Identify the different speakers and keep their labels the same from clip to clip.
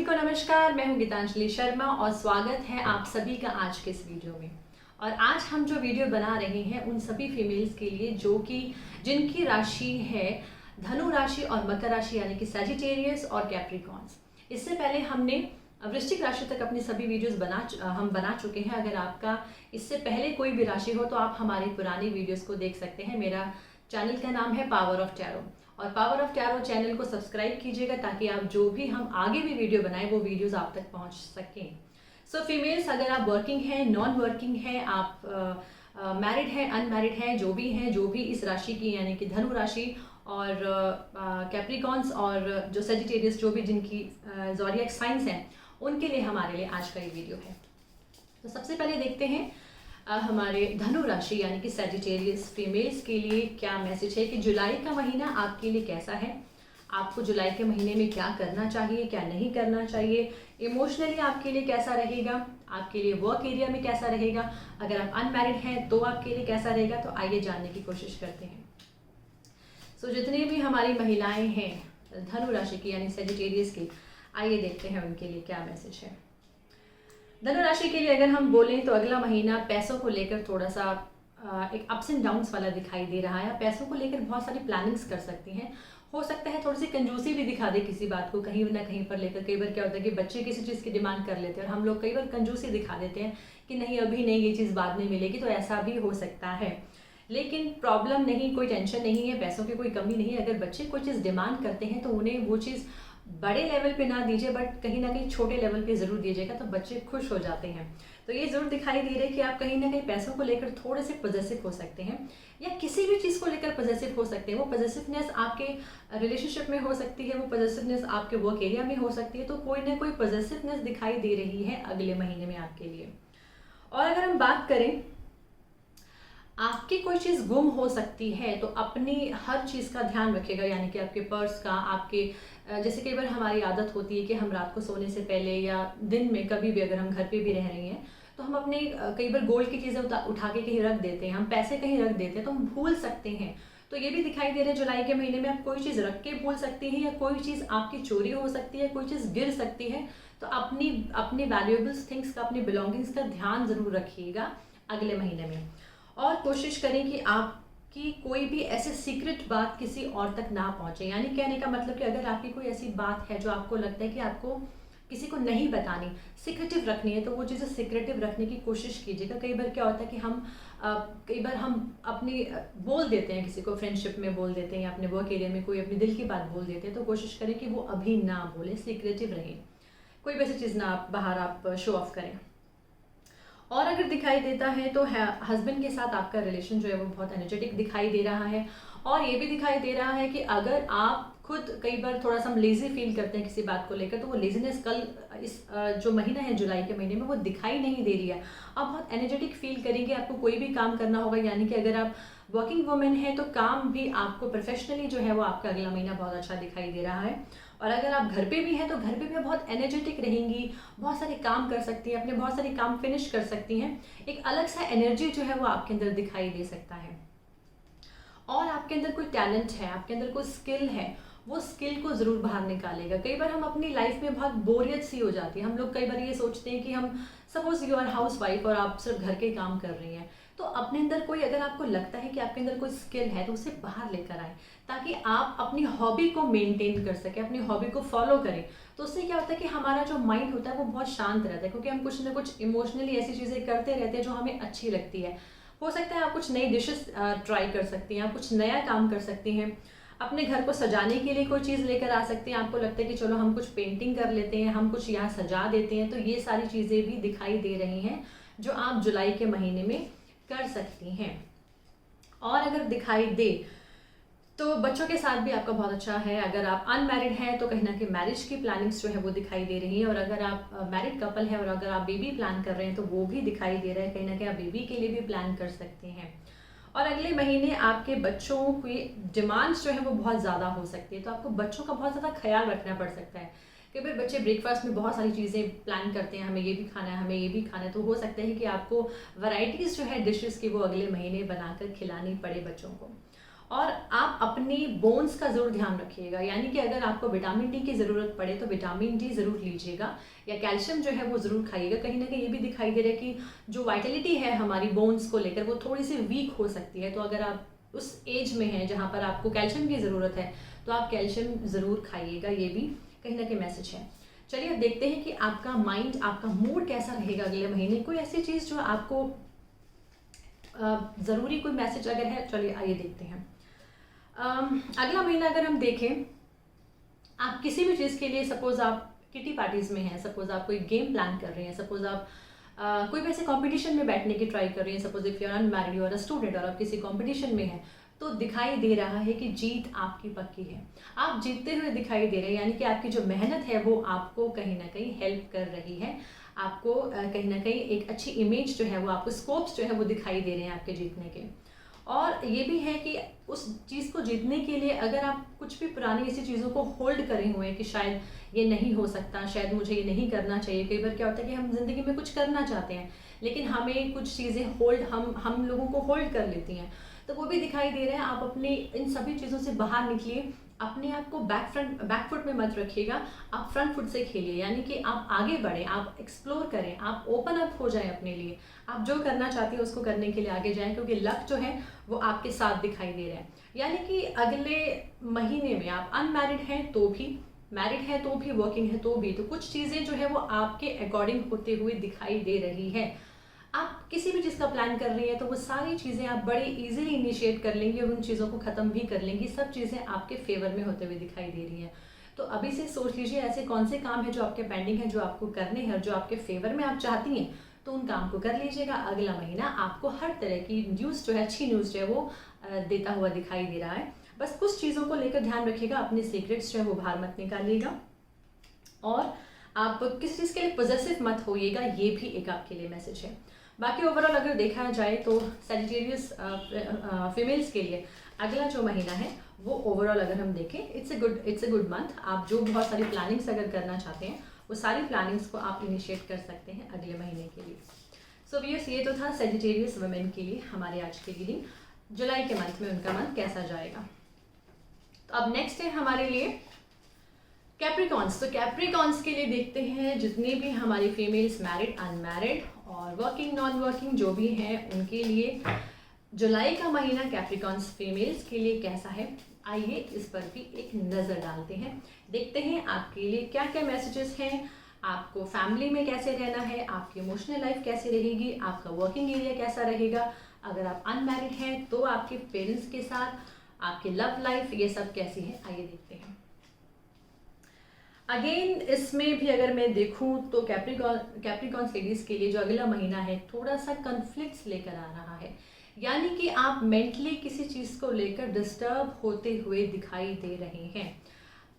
Speaker 1: को नमस्कार। मैं हूं गीतांजलि शर्मा और स्वागत है आप सभी का आज के इस वीडियो में। और आज हम जो वीडियो बना रहे हैं उन सभी फीमेल्स के लिए जो कि जिनकी राशि है धनु राशि और मकर राशि यानी कि सैजिटेरियस और कैप्रिकॉर्न्स। इससे पहले हमने वृश्चिक राशि तक अपनी सभी वीडियोस हम बना चुके हैं। अगर आपका इससे पहले कोई भी राशि हो तो आप हमारी पुरानी वीडियोस को देख सकते हैं। मेरा चैनल का नाम है पावर ऑफ टैरो और पावर ऑफ टैरो चैनल को सब्सक्राइब कीजिएगा ताकि आप जो भी हम आगे भी वीडियो बनाएं वो वीडियोस आप तक पहुंच सकें। सो फीमेल्स, अगर आप वर्किंग हैं, नॉन वर्किंग हैं, आप मैरिड हैं, अनमैरिड हैं, जो भी इस राशि की यानी कि धनु राशि और कैप्रिकॉर्न्स और जो सैजिटेरियस जो भी जिनकी ज़ोडिएक साइंस हैं उनके लिए हमारे लिए आज का ये वीडियो है। तो सबसे पहले देखते हैं हमारे धनु राशि यानी कि सैजिटेरियस फीमेल्स के लिए क्या मैसेज है कि जुलाई का महीना आपके लिए कैसा है। आपको जुलाई के महीने में क्या करना चाहिए, क्या नहीं करना चाहिए, इमोशनली आपके लिए कैसा रहेगा, आपके लिए वर्क एरिया में कैसा रहेगा, अगर आप अनमैरिड हैं तो आपके लिए कैसा रहेगा। तो आइए जानने की कोशिश करते हैं। सो जितनी भी हमारी महिलाएं हैं धनु राशि की यानी सैजिटेरियस की, आइए देखते हैं उनके लिए क्या मैसेज है। धनु राशि के लिए अगर हम बोलें तो अगला महीना पैसों को लेकर थोड़ा सा एक अप्स एंड डाउन्स वाला दिखाई दे रहा है। पैसों को लेकर बहुत सारी प्लानिंग्स कर सकती हैं। हो सकता है थोड़ी सी कंजूसी भी दिखा दे किसी बात को कहीं ना कहीं पर लेकर। कई बार क्या होता है कि बच्चे किसी चीज़ की डिमांड कर लेते हैं और हम लोग कई बार कंजूसी दिखा देते हैं कि नहीं अभी नहीं, ये चीज़ बाद में मिलेगी। तो ऐसा भी हो सकता है, लेकिन प्रॉब्लम नहीं, कोई टेंशन नहीं है, पैसों की कोई कमी नहीं है। अगर बच्चे कोई चीज़ डिमांड करते हैं तो उन्हें वो चीज़ बड़े लेवल पे ना दीजिए, बट कहीं ना कहीं छोटे लेवल पे ज़रूर दीजिएगा तो बच्चे खुश हो जाते हैं। तो ये ज़रूर दिखाई दे रहा है कि आप कहीं ना कहीं पैसों को लेकर थोड़े से पॉजिटिव हो सकते हैं या किसी भी चीज़ को लेकर पॉजिटिव हो सकते हैं। वो पॉजिटिवनेस आपके रिलेशनशिप में हो सकती है, वो पॉजिटिवनेस आपके वर्क एरिया में हो सकती है। तो कोई ना कोई पॉजिटिवनेस दिखाई दे रही है अगले महीने में आपके लिए। और अगर हम बात करें आपकी कोई चीज़ गुम हो सकती है तो अपनी हर चीज़ का ध्यान रखिएगा, यानी कि आपके पर्स का, आपके जैसे कई बार हमारी आदत होती है कि हम रात को सोने से पहले या दिन में कभी भी अगर हम घर पे भी रह रही हैं तो हम अपने कई बार गोल्ड की चीज़ें उठा के कहीं रख देते हैं, हम पैसे कहीं रख देते हैं तो हम भूल सकते हैं। तो ये भी दिखाई दे रहा है जुलाई के महीने में आप कोई चीज़ रख के भूल सकती हैं या कोई चीज़ आपकी चोरी हो सकती है, कोई चीज़ गिर सकती है। तो अपनी वैल्यूएबल्स थिंग्स का, अपनी बिलोंगिंग्स का ध्यान ज़रूर रखिएगा अगले महीने में। और कोशिश करें कि आपकी कोई भी ऐसे सीक्रेट बात किसी और तक ना पहुंचे। यानी कहने का मतलब कि अगर आपकी कोई ऐसी बात है जो आपको लगता है कि आपको किसी को नहीं बतानी, सीक्रेटिव रखनी है, तो वो चीज़ें सीक्रेटिव रखने की कोशिश कीजिएगा। कई बार क्या होता है कि कई बार हम अपनी बोल देते हैं किसी को, फ्रेंडशिप में बोल देते हैं या अपने वर्क एरिया में कोई अपनी दिल की बात बोल देते हैं। तो कोशिश करें कि वो अभी ना बोले, सीक्रेटिव रहें, कोई वैसी चीज़ ना बाहर आप शो ऑफ करें। और अगर दिखाई देता है तो हस्बैंड के साथ आपका रिलेशन जो है वो बहुत एनर्जेटिक दिखाई दे रहा है। और ये भी दिखाई दे रहा है कि अगर आप खुद कई बार थोड़ा सा हम लेजी फील करते हैं किसी बात को लेकर तो वो लेजीनेस कल इस जो महीना है जुलाई के महीने में वो दिखाई नहीं दे रही है। आप बहुत एनर्जेटिक फील करेंगे। आपको कोई भी काम करना होगा, यानी कि अगर आप वर्किंग वुमेन है तो काम भी आपको प्रोफेशनली जो है वो आपका अगला महीना बहुत अच्छा दिखाई दे रहा है। और अगर आप घर पे भी हैं तो घर पे भी बहुत एनर्जेटिक रहेंगी, बहुत सारे काम कर सकती हैं, अपने बहुत सारे काम फिनिश कर सकती हैं। एक अलग सा एनर्जी जो है वो आपके अंदर दिखाई दे सकता है। और आपके अंदर कोई टैलेंट है, आपके अंदर कोई स्किल है, वो स्किल को ज़रूर बाहर निकालेगा। कई बार हम अपनी लाइफ में बहुत बोरियत सी हो जाती है। हम लोग कई बार ये सोचते हैं कि हम suppose you are housewife और आप सिर्फ घर के काम कर रही हैं, तो अपने अंदर कोई, अगर आपको लगता है कि आपके अंदर कोई स्किल है तो उसे बाहर लेकर आए ताकि आप अपनी हॉबी को मेंटेन कर सकें, अपनी हॉबी को फॉलो करें। तो उससे क्या होता है कि हमारा जो माइंड होता है वो बहुत शांत रहता है, क्योंकि हम कुछ ना कुछ इमोशनली ऐसी चीज़ें करते रहते हैं जो हमें अच्छी लगती है। हो सकता है आप कुछ नई डिशेस ट्राई कर सकती हैं, आप कुछ नया काम कर सकती हैं, अपने घर को सजाने के लिए कोई चीज़ लेकर आ सकते हैं। आपको लगता है कि चलो हम कुछ पेंटिंग कर लेते हैं, हम कुछ यहाँ सजा देते हैं। तो ये सारी चीज़ें भी दिखाई दे रही हैं जो आप जुलाई के महीने में कर सकती हैं। और अगर दिखाई दे तो बच्चों के साथ भी आपका बहुत अच्छा है। अगर आप अनमैरिड हैं तो कहीं ना कहीं मैरिज की प्लानिंग्स जो है वो दिखाई दे रही है। और अगर आप मैरिड कपल है और अगर आप बेबी प्लान कर रहे हैं तो वो भी दिखाई दे रहा है, कहीं ना कहीं आप बेबी के लिए भी प्लान कर सकते हैं। और अगले महीने आपके बच्चों की डिमांड्स जो है वो बहुत ज़्यादा हो सकती है, तो आपको बच्चों का बहुत ज़्यादा ख्याल रखना पड़ सकता है। कई बार बच्चे ब्रेकफास्ट में बहुत सारी चीज़ें प्लान करते हैं, हमें ये भी खाना है, हमें ये भी खाना है। तो हो सकता है कि आपको वैरायटीज़ जो है डिशेस की वो अगले महीने बनाकर खिलानी पड़े बच्चों को। और आप अपने बोन्स का ज़रूर ध्यान रखिएगा, यानी कि अगर आपको विटामिन डी की ज़रूरत पड़े तो विटामिन डी ज़रूर लीजिएगा, या कैल्शियम जो है वो ज़रूर खाइएगा। कहीं ना कहीं ये भी दिखाई दे रहा है कि जो वाइटलिटी है हमारी बोन्स को लेकर वो थोड़ी सी वीक हो सकती है। तो अगर आप उस एज में हैं जहाँ पर आपको कैल्शियम की ज़रूरत है तो आप कैल्शियम ज़रूर खाइएगा, ये भी कहीं ना कहीं मैसेज है। चलिए अब देखते हैं कि आपका माइंड, आपका मूड कैसा रहेगा अगले महीने। कोई ऐसी चीज़ जो आपको ज़रूरी कोई मैसेज अगर है, चलिए आइए देखते हैं। अगला महीना अगर हम देखें, आप किसी भी चीज़ के लिए, सपोज आप किटी पार्टीज़ में हैं, सपोज आप कोई गेम प्लान कर रहे हैं, सपोज आप कोई भी ऐसे कॉम्पिटिशन में बैठने की ट्राई कर रही हैं, suppose if you are unmarried और अ स्टूडेंट और आप किसी कॉम्पिटिशन में हैं, तो दिखाई दे रहा है कि जीत आपकी पक्की है। आप जीतते हुए दिखाई दे रहे हैं, यानी कि आपकी जो मेहनत है वो आपको कहीं ना कहीं हेल्प कर रही है। आपको कहीं ना कहीं एक अच्छी इमेज जो है वो, आपको स्कोप्स जो है वो दिखाई दे रहे हैं आपके जीतने के। और ये भी है कि उस चीज़ को जीतने के लिए अगर आप कुछ भी पुरानी ऐसी चीज़ों को होल्ड करे हुए हैं कि शायद ये नहीं हो सकता, शायद मुझे ये नहीं करना चाहिए। कई बार क्या होता है कि हम ज़िंदगी में कुछ करना चाहते हैं लेकिन हमें कुछ चीज़ें होल्ड, हम लोगों को होल्ड कर लेती हैं, तो वो भी दिखाई दे रहे हैं। आप अपने इन सभी चीज़ों से बाहर निकलिए, अपने आप को बैक फुट में मत रखिएगा, आप फ्रंट फुट से खेलिए, यानी कि आप आगे बढ़ें, आप एक्सप्लोर करें, आप ओपन अप हो जाएं अपने लिए, आप जो करना चाहते हैं उसको करने के लिए आगे जाएं, क्योंकि लक जो है वो आपके साथ दिखाई दे रहा है। यानी कि अगले महीने में आप अनमैरिड हैं तो भी, मैरिड है तो भी, वर्किंग है तो भी, तो कुछ चीज़ें जो है वो आपके अकॉर्डिंग होते हुए दिखाई दे रही है। आप किसी भी चीज़ का प्लान कर रही हैं तो वो सारी चीज़ें आप बड़े इजीली इनिशिएट कर लेंगी और उन चीज़ों को ख़त्म भी कर लेंगी। सब चीज़ें आपके फेवर में होते हुए दिखाई दे रही हैं। तो अभी से सोच लीजिए ऐसे कौन से काम हैं जो आपके पेंडिंग हैं, जो आपको करने हैं, जो आपके फेवर में आप चाहती हैं, तो उन काम को कर लीजिएगा। अगला महीना आपको हर तरह की न्यूज़ जो है, अच्छी न्यूज़ जो है वो देता हुआ दिखाई दे रहा है। बस कुछ चीज़ों को लेकर ध्यान रखिएगा, अपने सीक्रेट्स जो है वो बाहर मत निकालिएगा और आप किसी चीज़ के लिए पॉजिटिव मत होइएगा, ये भी एक आपके लिए मैसेज है। बाकी ओवरऑल अगर देखा जाए तो सैजिटेरियस फीमेल्स के लिए अगला जो महीना है वो ओवरऑल अगर हम देखें, इट्स अ गुड मंथ। आप जो बहुत सारी प्लानिंग्स अगर करना चाहते हैं वो सारी प्लानिंग्स को आप इनिशिएट कर सकते हैं अगले महीने के लिए। सो व्यूअर्स, ये तो था सैजिटेरियस वुमेन के लिए हमारे आज की रीडिंग। जुलाई के मंथ में उनका मंथ कैसा जाएगा। तो अब नेक्स्ट है हमारे लिए कैप्रिकॉन्स। तो कैप्रिकॉन्स के लिए देखते हैं जितने भी हमारी फीमेल्स, मैरिड, अनमैरिड और वर्किंग, नॉन वर्किंग जो भी हैं, उनके लिए जुलाई का महीना कैप्रिकॉन्स फीमेल्स के लिए कैसा है। आइए इस पर भी एक नज़र डालते हैं, देखते हैं आपके लिए क्या क्या मैसेजेस हैं, आपको फैमिली में कैसे रहना है, आपकी इमोशनल लाइफ कैसे रहेगी, आपका वर्किंग एरिया कैसा रहेगा, अगर आप अनमैरिड हैं तो आपके पेरेंट्स के साथ आपकी लव लाइफ ये सब कैसी है। आइए देखते हैं। अगेन इसमें भी अगर मैं देखूं तो कैप्रिकॉन लेडीज के लिए जो अगला महीना है थोड़ा सा कन्फ्लिक्ट्स लेकर आ रहा है, यानी कि आप मेंटली किसी चीज़ को लेकर डिस्टर्ब होते हुए दिखाई दे रहे हैं।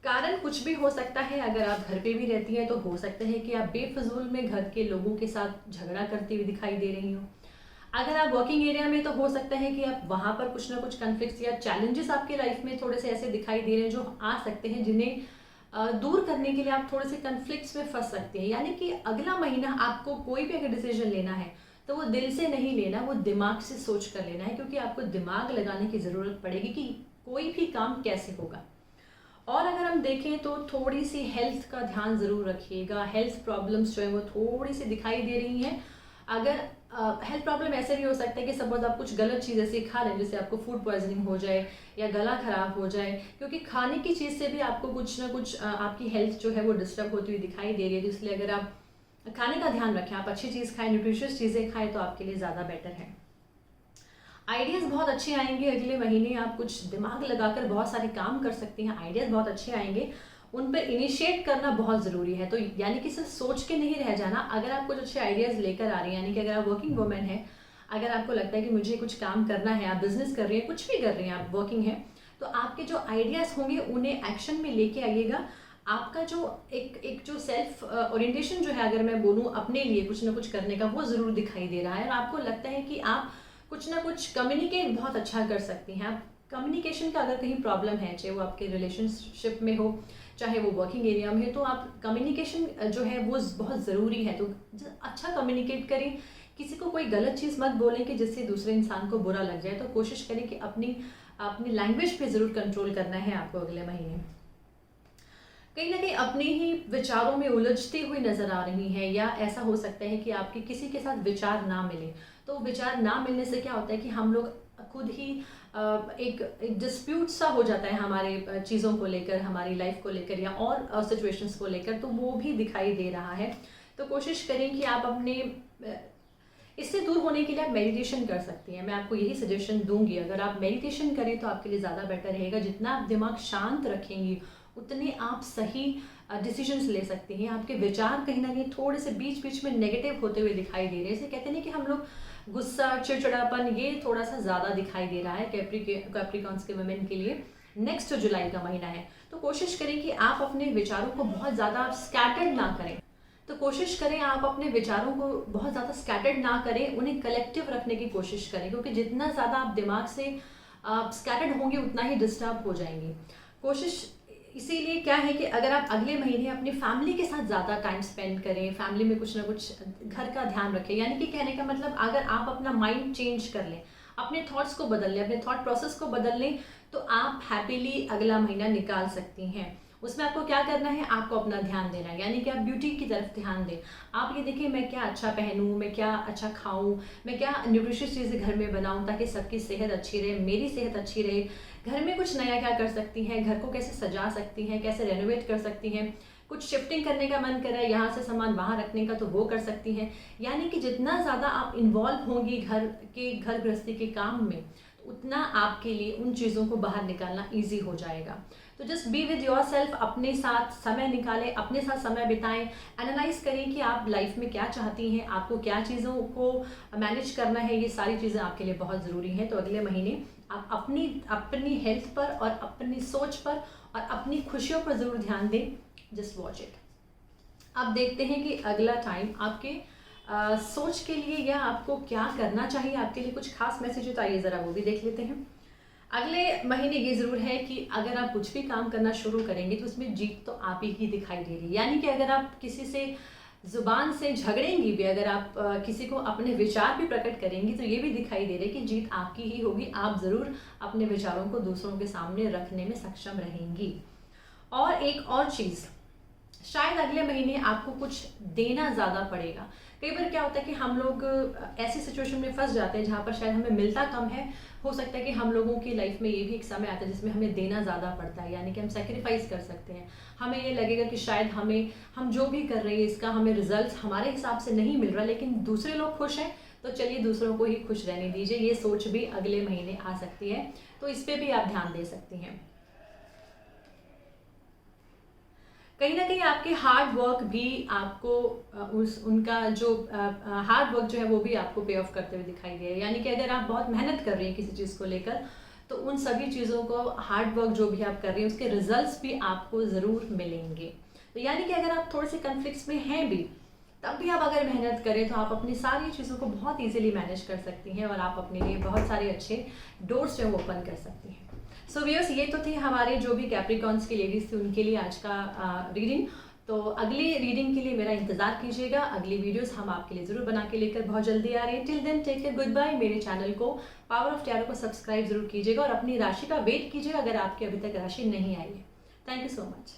Speaker 1: कारण कुछ भी हो सकता है। अगर आप घर पे भी रहती हैं तो हो सकता है कि आप बेफजूल में घर के लोगों के साथ झगड़ा करती हुई दिखाई दे रही हो। अगर आप वर्किंग एरिया में तो हो सकता है कि आप वहाँ पर कुछ ना कुछ कन्फ्लिक्ट्स या चैलेंजेस आपके लाइफ में थोड़े से ऐसे दिखाई दे रहे हैं जो आ सकते हैं, जिन्हें दूर करने के लिए आप थोड़े से कन्फ्लिक्ट्स में फंस सकते हैं। यानी कि अगला महीना आपको कोई भी अगर डिसीजन लेना है तो वो दिल से नहीं लेना, वो दिमाग से सोच कर लेना है, क्योंकि आपको दिमाग लगाने की ज़रूरत पड़ेगी कि कोई भी काम कैसे होगा। और अगर हम देखें तो थोड़ी सी हेल्थ का ध्यान ज़रूर रखिएगा। हेल्थ प्रॉब्लम्स जो है वो थोड़ी सी दिखाई दे रही हैं। अगर हेल्थ प्रॉब्लम ऐसे भी हो सकता है कि सपोज आप कुछ गलत चीज़ ऐसी खा लें जिससे आपको फूड पॉइजनिंग हो जाए या गला खराब हो जाए, क्योंकि खाने की चीज़ से भी आपको कुछ ना कुछ आपकी हेल्थ जो है वो डिस्टर्ब होती हुई दिखाई दे रही है। तो इसलिए अगर आप खाने का ध्यान रखें, आप अच्छी चीज़ खाएं, न्यूट्रिशियस चीज़ें खाएं, तो आपके लिए ज़्यादा बेटर है। आइडियाज़ बहुत अच्छे आएंगे अगले महीने। आप कुछ दिमाग लगाकर बहुत सारे काम कर सकती हैं। आइडियाज़ बहुत अच्छे आएंगे, उन पर इनिशिएट करना बहुत ज़रूरी है। तो यानी कि सिर्फ सोच के नहीं रह जाना। अगर आप कुछ अच्छे आइडियाज़ लेकर आ रही हैं, यानी कि अगर आप वर्किंग वुमेन है, अगर आपको लगता है कि मुझे कुछ काम करना है, आप बिजनेस कर रही हैं, कुछ भी कर रही हैं, आप वर्किंग हैं, तो आपके जो आइडियाज़ होंगे उन्हें एक्शन में लेके आइएगा। आपका जो एक जो सेल्फ ओरिएंटेशन जो है, अगर मैं बोलूँ अपने लिए कुछ ना कुछ करने का, वो ज़रूर दिखाई दे रहा है। और आपको लगता है कि आप कुछ ना कुछ कम्युनिकेट बहुत अच्छा कर सकती हैं। आप कम्युनिकेशन का अगर कहीं प्रॉब्लम है, चाहे वो आपके रिलेशनशिप में हो, चाहे वो वर्किंग एरिया में है, तो आप कम्युनिकेशन जो है वो बहुत ज़रूरी है। तो अच्छा कम्युनिकेट करें, किसी को कोई गलत चीज़ मत बोलें कि जिससे दूसरे इंसान को बुरा लग जाए। तो कोशिश करें कि अपनी अपनी लैंग्वेज पे ज़रूर कंट्रोल करना है आपको अगले महीने। कहीं ना कहीं अपने ही विचारों में उलझती हुई नजर आ रही हैं, या ऐसा हो सकता है कि आपके किसी के साथ विचार ना मिले। तो विचार ना मिलने से क्या होता है कि हम लोग खुद ही एक डिस्प्यूट सा हो जाता है हमारे चीज़ों को लेकर, हमारी लाइफ को लेकर या और सिचुएशंस को लेकर, तो वो भी दिखाई दे रहा है। तो कोशिश करें कि आप अपने इससे दूर होने के लिए आप मेडिटेशन कर सकती हैं। मैं आपको यही सजेशन दूंगी, अगर आप मेडिटेशन करें तो आपके लिए ज़्यादा बेटर रहेगा। जितना आप दिमाग शांत रखेंगी उतने आप सही डिसीजंस ले सकती हैं। आपके विचार कहीं ना कहीं थोड़े से बीच बीच में नेगेटिव होते हुए दिखाई दे रहे हैं। इसे कहते हैं कि हम लोग गुस्सा, चिड़चिड़ापन, ये थोड़ा सा ज़्यादा दिखाई दे रहा है कैप्रिकॉन्स के वुमेन के लिए। नेक्स्ट जुलाई का महीना है, तो कोशिश करें कि आप अपने विचारों को बहुत ज़्यादा स्कैटर्ड ना करें। तो कोशिश करें आप अपने विचारों को बहुत ज़्यादा स्कैटर्ड ना करें, उन्हें कलेक्टिव रखने की कोशिश करें, क्योंकि जितना ज़्यादा आप दिमाग से स्कैटर्ड होंगे उतना ही डिस्टर्ब हो जाएंगे। कोशिश इसीलिए क्या है कि अगर आप अगले महीने अपनी फैमिली के साथ ज़्यादा टाइम स्पेंड करें, फैमिली में कुछ ना कुछ घर का ध्यान रखें, यानी कि कहने का मतलब अगर आप अपना माइंड चेंज कर लें, अपने थॉट्स को बदल लें, अपने थॉट प्रोसेस को बदल लें, तो आप हैप्पीली अगला महीना निकाल सकती हैं। उसमें आपको क्या करना है, आपको अपना ध्यान देना है, यानी कि आप ब्यूटी की तरफ ध्यान दें। आप ये देखिए मैं क्या अच्छा पहनूं, मैं क्या अच्छा खाऊं, मैं क्या न्यूट्रिशियस चीज़ें घर में बनाऊं ताकि सबकी सेहत अच्छी रहे, मेरी सेहत अच्छी रहे। घर में कुछ नया क्या कर सकती हैं, घर को कैसे सजा सकती हैं, कैसे रेनोवेट कर सकती हैं, कुछ शिफ्टिंग करने का मन कर रहा है, यहाँ से सामान वहाँ रखने का, तो वो कर सकती हैं। यानी कि जितना ज़्यादा आप इन्वॉल्व होंगी घर गृहस्थी के काम में, उतना आपके लिए उन चीज़ों को बाहर निकालना ईजी हो जाएगा। तो just be with your self, अपने साथ समय निकालें, अपने साथ समय बिताएं, एनालाइज करें कि आप लाइफ में क्या चाहती हैं, आपको क्या चीज़ों को मैनेज करना है। ये सारी चीज़ें आपके लिए बहुत ज़रूरी हैं। तो अगले महीने आप अपनी हेल्थ पर और अपनी सोच पर और अपनी खुशियों पर ज़रूर ध्यान दें। Just watch it. अब देखते हैं कि अगला टाइम आपके सोच के लिए या आपको क्या करना चाहिए, आपके लिए कुछ खास मैसेज तो आइए ज़रा वो भी देख लेते हैं। अगले महीने ये ज़रूर है कि अगर आप कुछ भी काम करना शुरू करेंगे तो उसमें जीत तो आप ही दिखाई दे रही है। यानी कि अगर आप किसी से ज़ुबान से झगड़ेंगी भी, अगर आप किसी को अपने विचार भी प्रकट करेंगी, तो ये भी दिखाई दे रहा है कि जीत आपकी ही होगी। आप ज़रूर अपने विचारों को दूसरों के सामने रखने में सक्षम रहेंगी। और एक और चीज़, शायद अगले महीने आपको कुछ देना ज़्यादा पड़ेगा। कई बार क्या होता है कि हम लोग ऐसी सिचुएशन में फंस जाते हैं जहाँ पर शायद हमें मिलता कम है। हो सकता है कि हम लोगों की लाइफ में ये भी एक समय आता है जिसमें हमें देना ज़्यादा पड़ता है, यानी कि हम सेक्रीफाइस कर सकते हैं। हमें ये लगेगा कि शायद हम जो भी कर रहे हैं इसका हमें रिजल्ट हमारे हिसाब से नहीं मिल रहा, लेकिन दूसरे लोग खुश हैं तो चलिए दूसरों को ही खुश रहने दीजिए। ये सोच भी अगले महीने आ सकती है, तो इस पर भी आप ध्यान दे सकती हैं। कहीं ना कहीं आपके हार्ड वर्क भी आपको उनका जो हार्ड वर्क जो है वो भी आपको पे ऑफ करते हुए दिखाई दे रहा है। यानी कि अगर आप बहुत मेहनत कर रही हैं किसी चीज़ को लेकर, तो उन सभी चीज़ों को, हार्ड वर्क जो भी आप कर रही हैं उसके रिजल्ट्स भी आपको ज़रूर मिलेंगे। तो यानी कि अगर आप थोड़े से कन्फ्लिक्ट्स में हैं भी, तब भी आप अगर मेहनत करें तो आप अपनी सारी चीज़ों को बहुत ईजिली मैनेज कर सकती हैं और आप अपने लिए बहुत सारे अच्छे डोर्स जो है वो ओपन कर सकती हैं। सो व्यूअर्स, ये तो थे हमारे जो भी कैप्रिकॉन्स की लेडीज थी उनके लिए आज का रीडिंग। तो अगली रीडिंग के लिए मेरा इंतजार कीजिएगा। अगली वीडियोस हम आपके लिए जरूर बना के लेकर बहुत जल्दी आ रहे हैं। Till then take care, good bye. मेरे चैनल को पावर ऑफ टैरो को सब्सक्राइब जरूर कीजिएगा और अपनी राशि का वेट कीजिएगा अगर आपकी अभी तक राशि नहीं आई है। Thank you so much.